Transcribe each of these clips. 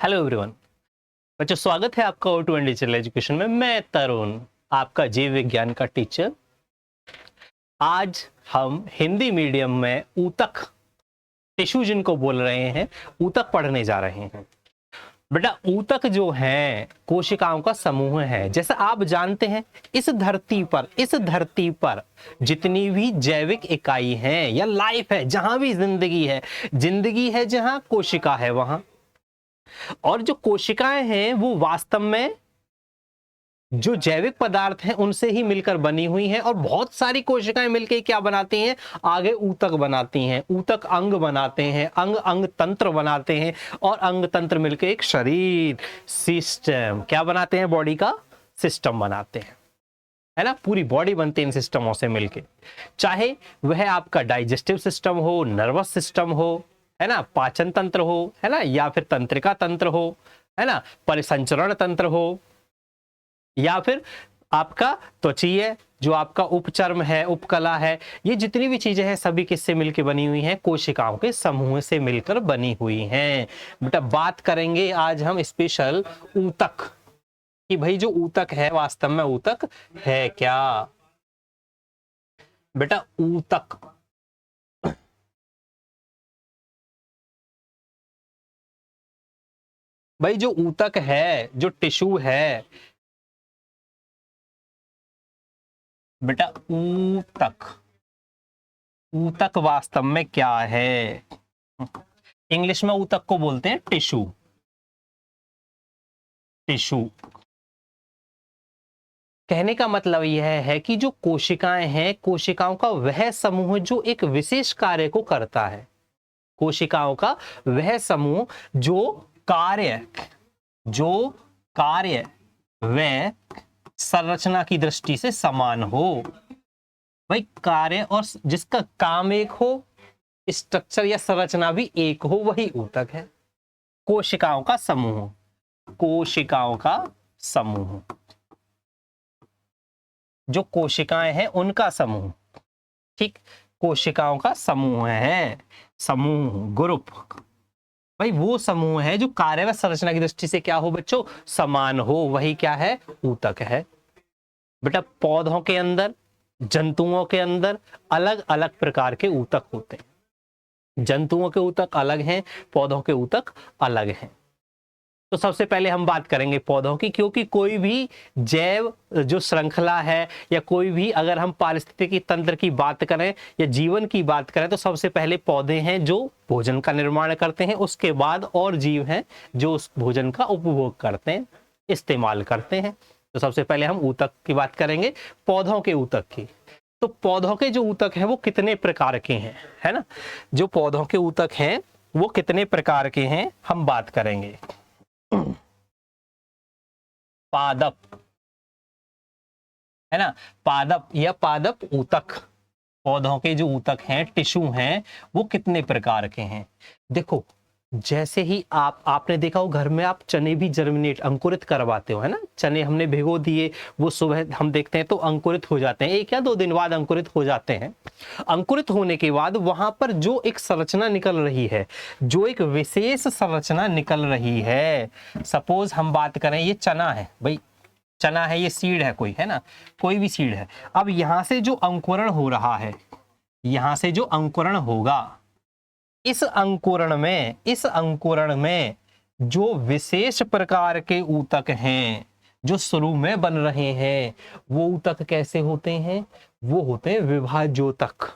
Hello everyone. बच्चों, स्वागत है आपका O2 डिजिटल एजुकेशन में। मैं तरुण, आपका जीव विज्ञान का टीचर। आज हम हिंदी मीडियम में ऊतक, टिश्यू जिनको बोल रहे हैं, ऊतक पढ़ने जा रहे हैं। बेटा, ऊतक जो है कोशिकाओं का समूह है। जैसा आप जानते हैं, इस धरती पर जितनी भी जैविक इकाई हैं या लाइफ है, जहां भी जिंदगी है जहां कोशिका है वहां। और जो कोशिकाएं हैं वो वास्तव में जो जैविक पदार्थ हैं उनसे ही मिलकर बनी हुई हैं। और बहुत सारी कोशिकाएं मिलकर क्या बनाती हैं? आगे ऊतक बनाती हैं, ऊतक अंग बनाते हैं, अंग तंत्र बनाते हैं, और अंग तंत्र मिलकर एक शरीर, सिस्टम, क्या बनाते हैं? बॉडी का सिस्टम बनाते हैं, है ना। पूरी बॉडी बनती है इन सिस्टमों से मिलके। चाहे वह आपका डाइजेस्टिव सिस्टम हो, नर्वस सिस्टम हो, है ना, पाचन तंत्र हो, है ना, या फिर तंत्रिका तंत्र हो, है ना, परिसंचरण तंत्र हो, या फिर आपका त्वचीय जो आपका उपचर्म है, उपकला है। ये जितनी भी चीजें हैं सभी किससे मिलकर बनी हुई हैं? कोशिकाओं के समूह से मिलकर बनी हुई हैं। बेटा, बात करेंगे आज हम स्पेशल ऊतक कि भाई जो ऊतक है वास्तव में ऊतक है क्या। बेटा, ऊतक भाई जो ऊतक है, जो टिश्यू है, बेटा ऊतक वास्तव में क्या है? इंग्लिश में ऊतक को बोलते हैं टिश्यू। कहने का मतलब यह है कि जो कोशिकाएं हैं, कोशिकाओं का वह समूह जो एक विशेष कार्य को करता है। कोशिकाओं का वह समूह जो कार्य वह संरचना की दृष्टि से समान हो। भाई, कार्य और जिसका काम एक हो, स्ट्रक्चर या संरचना भी एक हो, वही ऊतक है। कोशिकाओं का समूह, जो कोशिकाएं हैं उनका समूह, ठीक, कोशिकाओं का समूह है, ग्रुप। भाई वो समूह है जो कार्य व संरचना की दृष्टि से क्या हो बच्चों? समान हो, वही क्या है? ऊतक है। बेटा, पौधों के अंदर, जंतुओं के अंदर अलग अलग प्रकार के ऊतक होते हैं। जंतुओं के ऊतक अलग हैं, पौधों के ऊतक अलग हैं। तो सबसे पहले हम बात करेंगे पौधों की, क्योंकि कोई भी जैव जो श्रृंखला है या कोई भी, अगर हम पारिस्थितिकी तंत्र की बात करें या जीवन की बात करें, तो सबसे पहले पौधे हैं जो भोजन का निर्माण करते हैं। उसके बाद और जीव हैं जो उस भोजन का उपभोग करते हैं, इस्तेमाल करते हैं। तो सबसे पहले हम ऊतक की बात करेंगे, पौधों के ऊतक की। तो पौधों के जो ऊतक हैं वो कितने प्रकार के हैं, है ना। जो पौधों के ऊतक हैं वो कितने प्रकार के हैं हम बात करेंगे। पादप, है ना, पादप या पादप ऊतक, पौधों के जो ऊतक हैं, टिश्यू हैं, वो कितने प्रकार के हैं? देखो, जैसे ही आपने देखा हो घर में आप चने भी जर्मिनेट, अंकुरित करवाते हो, है ना। चने हमने भिगो दिए, वो सुबह हम देखते हैं तो अंकुरित हो जाते हैं, 1 या 2 दिन बाद अंकुरित हो जाते हैं। अंकुरित होने के बाद वहां पर जो एक संरचना निकल रही है, जो एक विशेष संरचना निकल रही है, सपोज हम बात करें, ये चना है भाई, चना है, ये सीड है कोई, है ना, कोई भी सीड है। अब यहां से जो अंकुरण हो रहा है, यहां से जो अंकुरण होगा, इस अंकुरण में जो विशेष प्रकार के ऊतक हैं जो शुरू में बन रहे हैं, वो ऊतक कैसे होते हैं? वो होते हैं विभाज्योतक।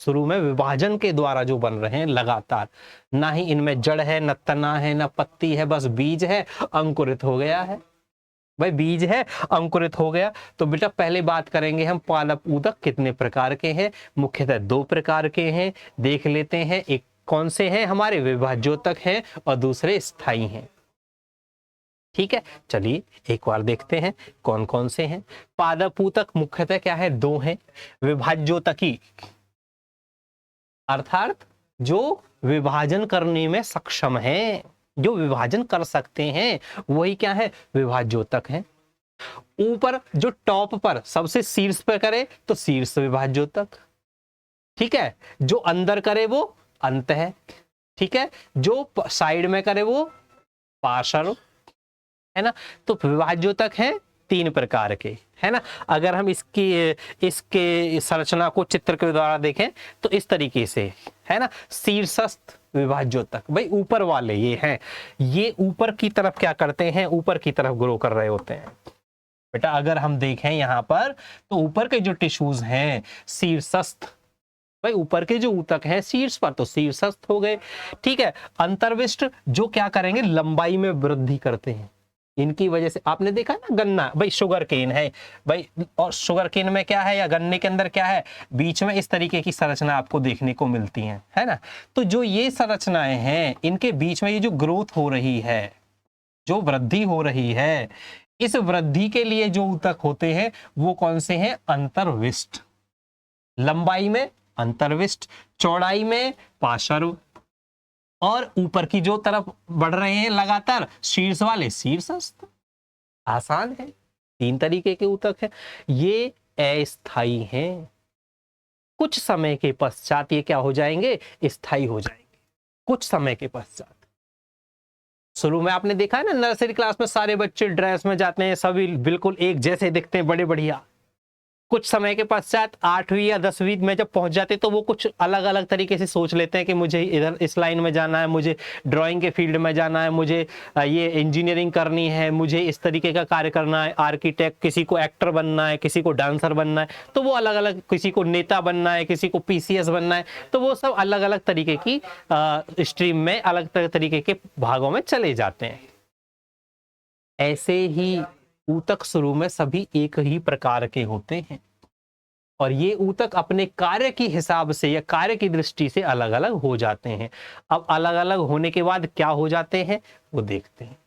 शुरू में विभाजन के द्वारा जो बन रहे हैं लगातार, ना ही इनमें जड़ है, न तना है, न पत्ती है, बस बीज है, अंकुरित हो गया है। भाई बीज है, अंकुरित हो गया। तो बेटा पहले बात करेंगे हम पादप ऊतक कितने प्रकार के हैं। मुख्यतः 2 प्रकार के हैं, देख लेते हैं। एक कौन से हैं? हमारे विभाज्योतक हैं, और दूसरे स्थायी हैं। ठीक है, चलिए एक बार देखते हैं कौन कौन से हैं। पादप ऊतक मुख्यतः क्या है? 2 हैं। विभाज्योतकी अर्थात जो विभाजन करने में सक्षम है, जो विभाजन कर सकते हैं, वही क्या है? विभाज्योतक है। ऊपर जो टॉप पर सबसे शीर्ष पर करे तो शीर्ष विभाज्योतक, ठीक है। जो अंदर करे वो अंत है, ठीक है। जो साइड में करे वो पार्श्व, है ना। तो विभाज्योतक है 3 प्रकार के, है ना। अगर हम इसके संरचना को चित्र के द्वारा देखें तो इस तरीके से, है ना। शीर्षस्थ विभाज्योतक, भाई ऊपर वाले ये हैं, ये ऊपर की तरफ क्या करते हैं, ऊपर की तरफ ग्रो कर रहे होते हैं। बेटा अगर हम देखें यहाँ पर तो ऊपर के जो टिश्यूज हैं शीर्षस्थ, भाई ऊपर के जो ऊतक हैं शीर्ष पर, तो शीर्षस्थ हो गए, ठीक है। अंतर्विष्ट जो क्या करेंगे, लंबाई में वृद्धि करते हैं। इनकी वजह से आपने देखा ना गन्ना, भाई शुगर केन है भाई, और शुगर केन में क्या है या गन्ने के अंदर क्या है, बीच में इस तरीके की संरचना आपको देखने को मिलती है ना। तो जो ये संरचनाएं हैं इनके बीच में ये जो ग्रोथ हो रही है, जो वृद्धि हो रही है, इस वृद्धि के लिए जो ऊतक होते हैं वो कौन से हैं, अंतर्विष्ट। लंबाई में अंतर्विष्ट, चौड़ाई में पार्श्व, और ऊपर की जो तरफ बढ़ रहे हैं लगातार शीर्ष वाले शीर्षस्थ। आसान है, 3 तरीके के ऊतक है। ये अस्थाई हैं, कुछ समय के पश्चात ये क्या हो जाएंगे, स्थायी हो जाएंगे, कुछ समय के पश्चात। शुरू में आपने देखा है ना नर्सरी क्लास में सारे बच्चे ड्रेस में जाते हैं, सभी बिल्कुल एक जैसे दिखते हैं, बड़े बढ़िया। कुछ समय के पश्चात 8वीं या 10वीं में जब पहुंच जाते तो वो कुछ अलग अलग तरीके से सोच लेते हैं कि मुझे इधर इस लाइन में जाना है, मुझे ड्राइंग के फील्ड में जाना है, मुझे ये इंजीनियरिंग करनी है, मुझे इस तरीके का कार्य करना है, आर्किटेक्ट, किसी को एक्टर बनना है, किसी को डांसर बनना है, तो वो अलग अलग, किसी को नेता बनना है, किसी को पीसीएस बनना है, तो वो सब अलग अलग तरीके की स्ट्रीम में अलग तरीके के भागों में चले जाते हैं। ऐसे ही ऊतक शुरू में सभी एक ही प्रकार के होते हैं, और ये ऊतक अपने कार्य की हिसाब से या कार्य की दृष्टि से अलग अलग हो जाते हैं। अब अलग अलग होने के बाद क्या हो जाते हैं वो देखते हैं।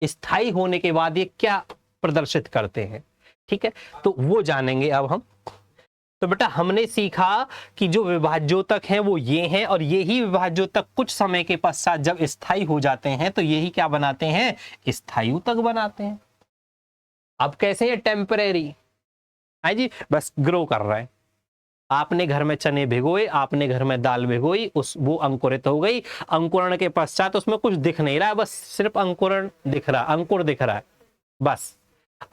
स्थायी होने के बाद ये क्या प्रदर्शित करते हैं, ठीक है, तो वो जानेंगे अब हम। तो बेटा हमने सीखा कि जो विभाज्योतक हैं वो ये हैं, और ये ही विभाज्योतक कुछ समय के पश्चात जब स्थायी हो जाते हैं तो यही क्या बनाते हैं, स्थायी ऊतक बनाते हैं। अब कैसे है, टेम्परेरी है जी, बस ग्रो कर रहा है। आपने घर में चने भिगोए, आपने घर में दाल भिगोई, वो अंकुरित हो गई, अंकुरण के पश्चात उसमें कुछ दिख नहीं रहा है, बस सिर्फ अंकुरण दिख रहा है, अंकुर दिख रहा है बस।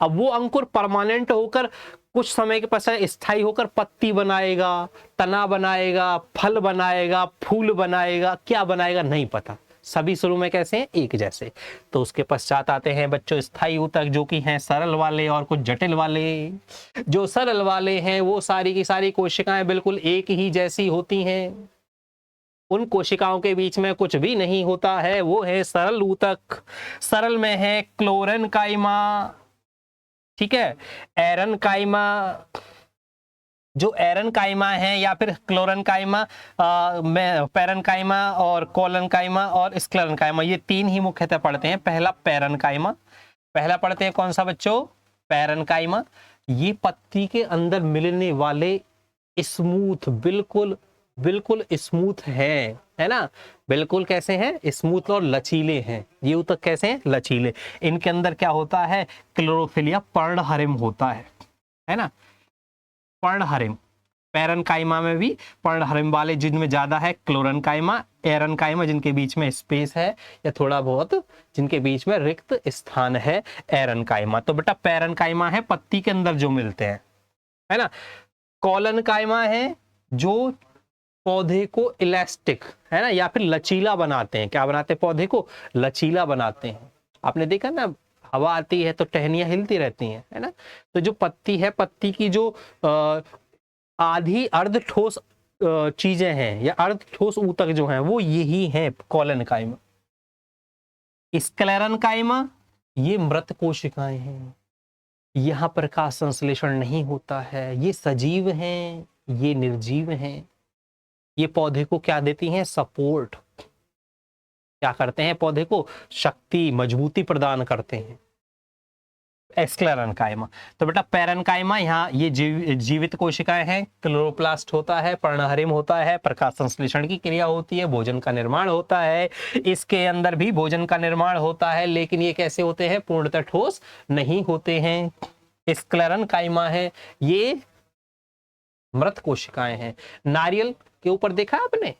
अब वो अंकुर परमानेंट होकर कुछ समय के पश्चात स्थायी होकर पत्ती बनाएगा, तना बनाएगा, फल बनाएगा, फूल बनाएगा, क्या बनाएगा नहीं पता। सभी शुरू में कैसे हैं, एक जैसे। तो उसके पश्चात आते हैं बच्चों स्थायी ऊतक, जो कि हैं सरल वाले और कुछ जटिल वाले। जो सरल वाले हैं वो सारी की सारी कोशिकाएं बिल्कुल एक ही जैसी होती हैं, उन कोशिकाओं के बीच में कुछ भी नहीं होता है, वो है सरल ऊतक। सरल में है क्लोरेन्काइमा, ठीक है, एरनकाइमा, जो एरनकाइमा है या फिर क्लोरेन्काइमा में पेरेन्काइमा और कोलेन्काइमा और स्क्लेरेन्काइमा, ये 3 ही मुख्यतः पढ़ते हैं। पहला पेरेन्काइमा, पहला पढ़ते हैं कौन सा बच्चों, पेरेन्काइमा। ये पत्ती के अंदर मिलने वाले स्मूथ, बिल्कुल बिल्कुल स्मूथ है ना, बिल्कुल कैसे हैं, स्मूथ और लचीले हैं। ये ऊतक कैसे हैं, लचीले। इनके अंदर क्या होता है, क्लोरोफिल या पर्णहरिम होता है ना, पर्णहरिम। पेरेन्काइमा में भी पर्णहरिम वाले जिनमें ज्यादा है क्लोरेन्काइमा, एरनकाइमा जिनके बीच में स्पेस है या थोड़ा बहुत जिनके बीच में रिक्त स्थान है, एरनकाइमा। तो बेटा पेरेन्काइमा है पत्ती के अंदर जो मिलते हैं, है ना। कोलेन्काइमा है जो पौधे को इलास्टिक, है ना, या फिर लचीला बनाते हैं। क्या बनाते हैं, पौधे को लचीला बनाते हैं। आपने देखा ना हवा आती है तो टहनियां हिलती रहती हैं, है ना। तो जो पत्ती है, पत्ती की जो आधी अर्ध ठोस चीजें हैं या अर्ध ठोस ऊतक जो हैं वो यही हैं, कोलेन्काइमा। स्क्लेरेन्काइमा ये मृत कोशिकाएं हैं, यहाँ प्रकाश संश्लेषण नहीं होता है, ये सजीव हैं, ये निर्जीव हैं। ये पौधे को क्या देती हैं, सपोर्ट, क्या करते हैं, पौधे को शक्ति, मजबूती प्रदान करते हैं। स्क्लेरेन्काइमा। तो बेटा पेरेन्काइमा यहाँ ये जीवित कोशिकाएं हैं, क्लोरोप्लास्ट होता है, पर्णहरिम होता है, प्रकाश संश्लेषण की क्रिया होती है, भोजन का निर्माण होता है। इसके अंदर भी भोजन का निर्माण होता है, लेकिन ये कैसे होते हैं, पूर्णतः ठोस नहीं होते हैं। स्क्लेरेन्काइमा है, ये मृत कोशिकाएं हैं। नारियल के ऊपर देखा आपने,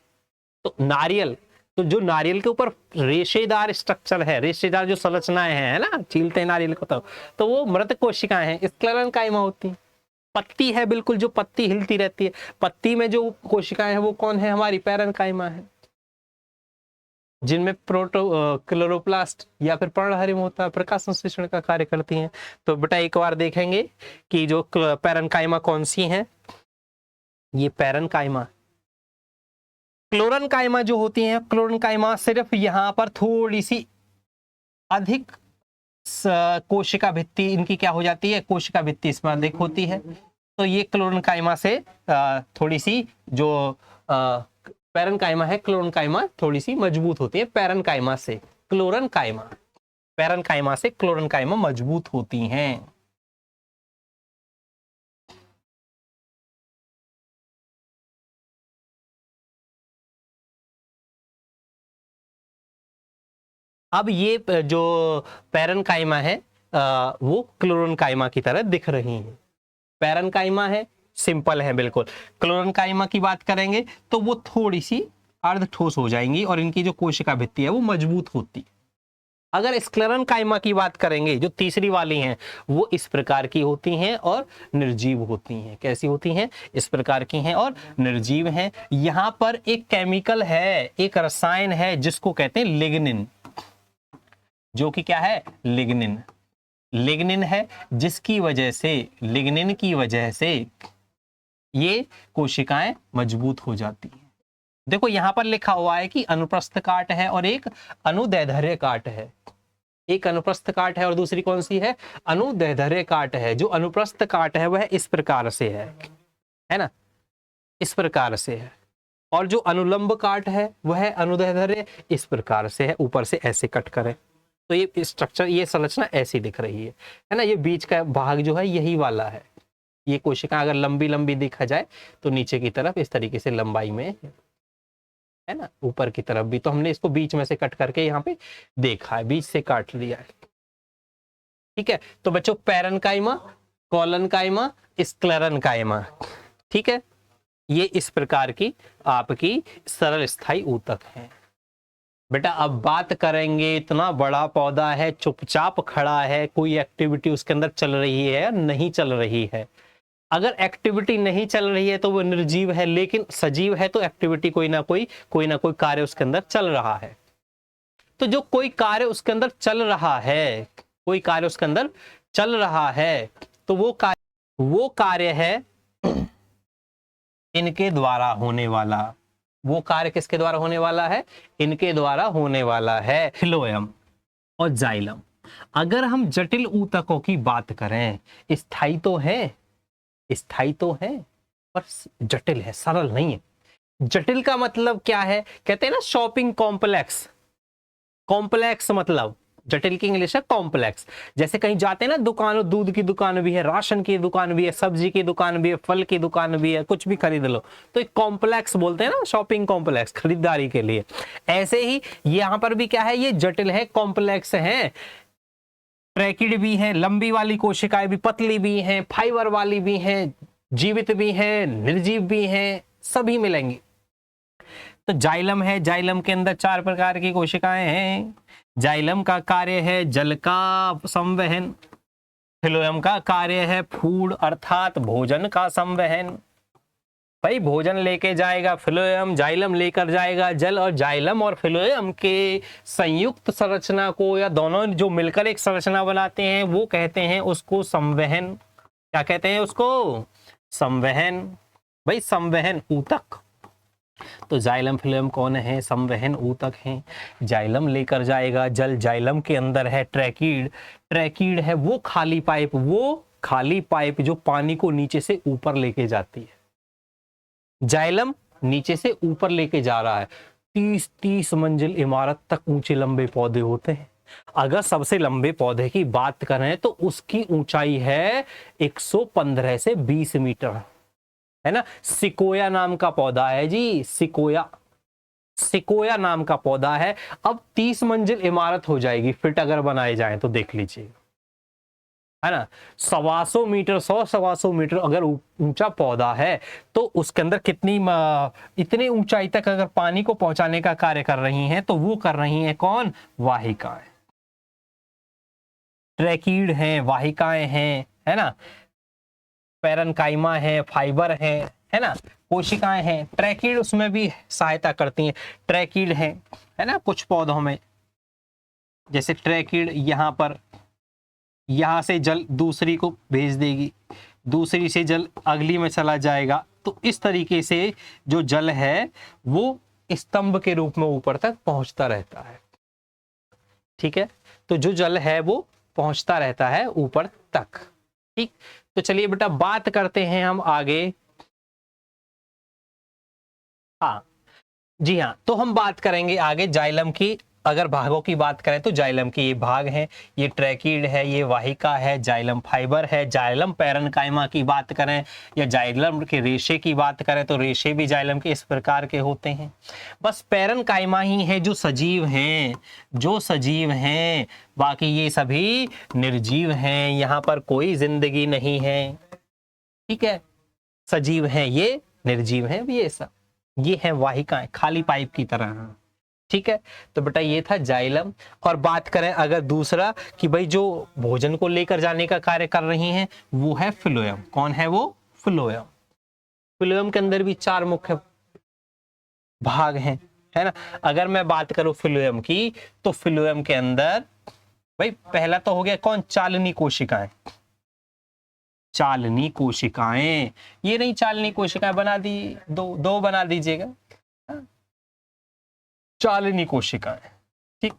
तो नारियल तो जो नारियल के ऊपर रेशेदार स्ट्रक्चर है, रेशेदार जो संरचनाएं हैं, है ना, छीलते हैं नारियल को तो वो मृत कोशिकाएं हैं, स्क्लेरन काइमा होती हैं। पत्ती है, बिल्कुल जो पत्ती हिलती रहती है, पत्ती में जो कोशिकाएं हैं वो कौन है, हमारी पैरन काइमा है, जिनमें क्लोरोप्लास्ट या फिर पर्णहरिम होता है, प्रकाश संश्लेषण का कार्य करती हैं। तो बेटा एक बार देखेंगे कि जो पैरन काइमा कौन सी हैं। ये पैरन काइमा, क्लोरन काइमा जो होती हैं, क्लोरन काइमा सिर्फ यहाँ पर थोड़ी सी अधिक कोशिका भित्ति इनकी क्या हो जाती है, कोशिका भित्ति इसमें अधिक होती है। तो ये क्लोरन काइमा से थोड़ी सी जो पैरन काइमा है, क्लोरन काइमा थोड़ी सी मजबूत होती है पैरन काइमा से। क्लोरन काइमा, पैरन काइमा से क्लोरन काइमा मजबूत होती हैं। अब ये जो पैरन काइमा है वो क्लोरन काइमा की तरह दिख रही है। पैरन काइमा है, सिंपल है बिल्कुल। क्लोरन काइमा की बात करेंगे तो वो थोड़ी सी अर्ध ठोस हो जाएंगी और इनकी जो कोशिका भित्ति है वो मजबूत होती। अगर स्क्लेरन काइमा की बात करेंगे, जो तीसरी वाली हैं, वो इस प्रकार की होती हैं और निर्जीव होती हैं। कैसी होती हैं, इस प्रकार की हैं और निर्जीव हैं। यहां पर एक केमिकल है, एक रसायन है जिसको कहते हैं लिग्निन, जो कि क्या है, लिग्निन। लिग्निन है जिसकी वजह से, लिग्निन की वजह से ये कोशिकाएं मजबूत हो जाती हैं। देखो यहां पर लिखा हुआ है कि अनुप्रस्थ काट है और एक अनुदैर्ध्य काट है। एक अनुप्रस्थ काट है और दूसरी कौन सी है, अनुदैर्ध्य काट है। जो अनुप्रस्थ काट है वह इस प्रकार से है ना, इस प्रकार से है। और जो अनुलंब काट है वह अनुदैर्ध्य इस प्रकार से है, ऊपर से ऐसे कट करें तो ये स्ट्रक्चर, ये संरचना ऐसी दिख रही है ना। ये बीच का भाग जो है यही वाला है। ये कोशिका अगर लंबी लंबी देखा जाए तो नीचे की तरफ इस तरीके से लंबाई में है ना, ऊपर की तरफ भी। तो हमने इसको बीच में से कट करके यहाँ पे देखा है, बीच से काट लिया है। ठीक है, तो बच्चों पैरन काइमा, कॉलन काइमा, स्क्लेरन काइमा, ठीक है, ये इस प्रकार की आपकी सरल स्थायी ऊतक है। बेटा अब बात करेंगे, इतना बड़ा पौधा है, चुपचाप खड़ा है, कोई एक्टिविटी उसके अंदर चल रही है या नहीं चल रही है। अगर एक्टिविटी नहीं चल रही है तो वो निर्जीव है, लेकिन सजीव है तो एक्टिविटी कोई ना कोई कार्य उसके अंदर चल रहा है। तो जो कोई कार्य उसके अंदर चल रहा है, कोई कार्य उसके अंदर चल रहा है, तो वो कार्य है इनके द्वारा होने वाला। वो कार्य किसके द्वारा होने वाला है, इनके द्वारा होने वाला है, फिलोएम और जाइलम। अगर हम जटिल ऊतकों की बात करें, स्थायी तो है, स्थायी तो है पर जटिल है, सरल नहीं है। जटिल का मतलब क्या है, कहते हैं ना शॉपिंग कॉम्प्लेक्स। कॉम्प्लेक्स मतलब जटिल की इंग्लिश है कॉम्प्लेक्स। जैसे कहीं जाते हैं ना दुकान, दूध की दुकान भी है, राशन की दुकान भी है, सब्जी की दुकान भी है, फल की दुकान भी है, कुछ भी खरीद लो तो एक कॉम्प्लेक्स बोलते हैं ना, शॉपिंग कॉम्प्लेक्स, खरीदारी के लिए। ऐसे ही यहाँ पर भी क्या है, ये जटिल है, कॉम्प्लेक्स है। ट्रैकिड भी है, लंबी वाली कोशिकाएं भी, पतली भी हैं, फाइबर वाली भी हैं, जीवित भी हैं, निर्जीव भी हैं, सभी मिलेंगी। तो जाइलम है, जाइलम के अंदर 4 प्रकार की कोशिकाएं हैं। जाइलम का कार्य है जल का संवहन, फिलोएम का कार्य है फूड अर्थात भोजन का संवहन। भाई भोजन लेके जाएगा फिलोएम, जाइलम लेकर जाएगा जल, और जाइलम और फिलोएम के संयुक्त संरचना को या दोनों जो मिलकर एक संरचना बनाते हैं वो कहते हैं उसको संवहन। क्या कहते हैं उसको, संवहन। भाई संवहन ऊतक। तो जाइलम फिलोएम कौन है, संवहन ऊतक हैं। जाइलम लेकर जाएगा जल, जाइलम के अंदर है ट्रैकीड। ट्रैकीड है वो खाली पाइप, वो खाली पाइप जो पानी को नीचे से ऊपर लेके जाती है। जाइलम नीचे से ऊपर लेके जा रहा है। 30 मंजिल इमारत तक ऊंचे लंबे पौधे होते हैं। अगर सबसे लंबे पौधे की बात करें तो उसकी ऊंचाई है 115 से 20 मीटर, है ना। सिकोया नाम का पौधा है जी, सिकोया, सिकोया नाम का पौधा है। अब 30 मंजिल इमारत हो जाएगी फिट अगर बनाए जाए तो, देख लीजिए है ना, 125 मीटर, 100-125 मीटर अगर ऊंचा पौधा है तो उसके अंदर कितनी इतने ऊंचाई तक अगर पानी को पहुंचाने का कार्य कर रही हैं तो वो कर रही हैं कौन? वाहिकाएं। ट्रैकीड हैं, वाहिकाएं हैं, है ना, पैरेन्काइमा है, फाइबर है ना, कोशिकाएं हैं। ट्रैकीड उसमें भी सहायता करती हैं, ट्रैकीड है ना, कुछ पौधों में जैसे ट्रैकीड यहाँ पर, यहाँ से जल दूसरी को भेज देगी, दूसरी से जल अगली में चला जाएगा, तो इस तरीके से जो जल है वो स्तंभ के रूप में ऊपर तक पहुंचता रहता है। ठीक है, तो जो जल है वो पहुंचता रहता है ऊपर तक। ठीक, तो चलिए बेटा बात करते हैं हम आगे। हाँ जी हाँ, तो हम बात करेंगे आगे जाइलम की। अगर भागों की बात करें तो जाइलम के ये भाग हैं, ये ट्रैकीड है, ये वाहिका है, जाइलम फाइबर है। जाइलम पैरेन्काइमा की बात करें या जाइलम के रेशे की बात करें तो रेशे भी जाइलम के इस प्रकार के होते हैं। बस पैरेन्काइमा ही है जो सजीव हैं, जो सजीव हैं, बाकी ये सभी निर्जीव हैं, यहाँ पर कोई जिंदगी नहीं है। ठीक है, सजीव हैं ये, निर्जीव हैं ये सब, ये है वाहिकाएं, खाली पाइप की तरह। ठीक है, तो बेटा ये था जाइलम। और बात करें अगर दूसरा कि भाई जो भोजन को लेकर जाने का कार्य कर रही हैं वो है फ्लोएम। कौन है वो? फ्लोएम। फ्लोएम के अंदर भी 4 मुख्य भाग हैं, है ना। अगर मैं बात करूं फ्लोएम की तो फ्लोएम के अंदर भाई पहला तो हो गया कौन? चालनी कोशिकाएं। चालनी कोशिकाएं, ये नहीं चालनी कोशिकाएं बना दी, दो बना दीजिएगा, चालनी कोशिकाएं। ठीक,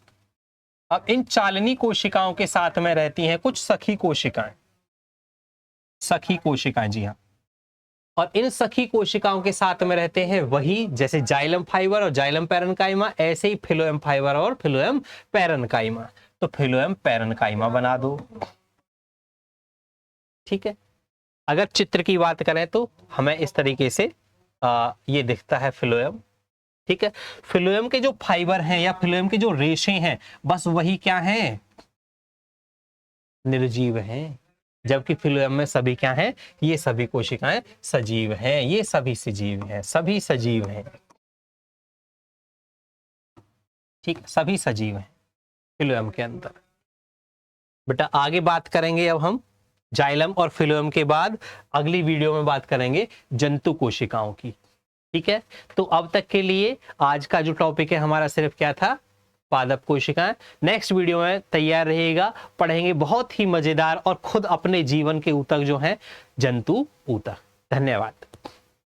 अब इन चालनी कोशिकाओं के साथ में रहती हैं कुछ सखी कोशिकाएं। सखी कोशिकाएं, जी हाँ, और इन सखी कोशिकाओं के साथ में रहते हैं वही जैसे जाइलम फाइबर और जाइलम पैरेन्काइमा, ऐसे ही फ्लोएम फाइबर और फ्लोएम पैरेन्काइमा। तो फ्लोएम पैरेन्काइमा बना दो। ठीक है, अगर चित्र की बात करें तो हमें इस तरीके से ये दिखता है फ्लोएम। ठीक है, फ्लोएम के जो फाइबर हैं या फ्लोएम के जो रेशे हैं बस वही क्या हैं? निर्जीव हैं। जबकि फ्लोएम में सभी क्या हैं? ये सभी कोशिकाएं सजीव हैं, ये सभी सजीव हैं, सभी सजीव हैं। ठीक, सभी सजीव हैं फ्लोएम के अंदर। बेटा आगे बात करेंगे अब हम जाइलम और फ्लोएम के बाद अगली वीडियो में बात करेंगे जंतु कोशिकाओं की। ठीक है, तो अब तक के लिए आज का जो टॉपिक है हमारा सिर्फ क्या था? पादप कोशिकाएं। नेक्स्ट वीडियो में तैयार रहिएगा, पढ़ेंगे बहुत ही मजेदार और खुद अपने जीवन के ऊतक जो हैं जंतु ऊतक। धन्यवाद।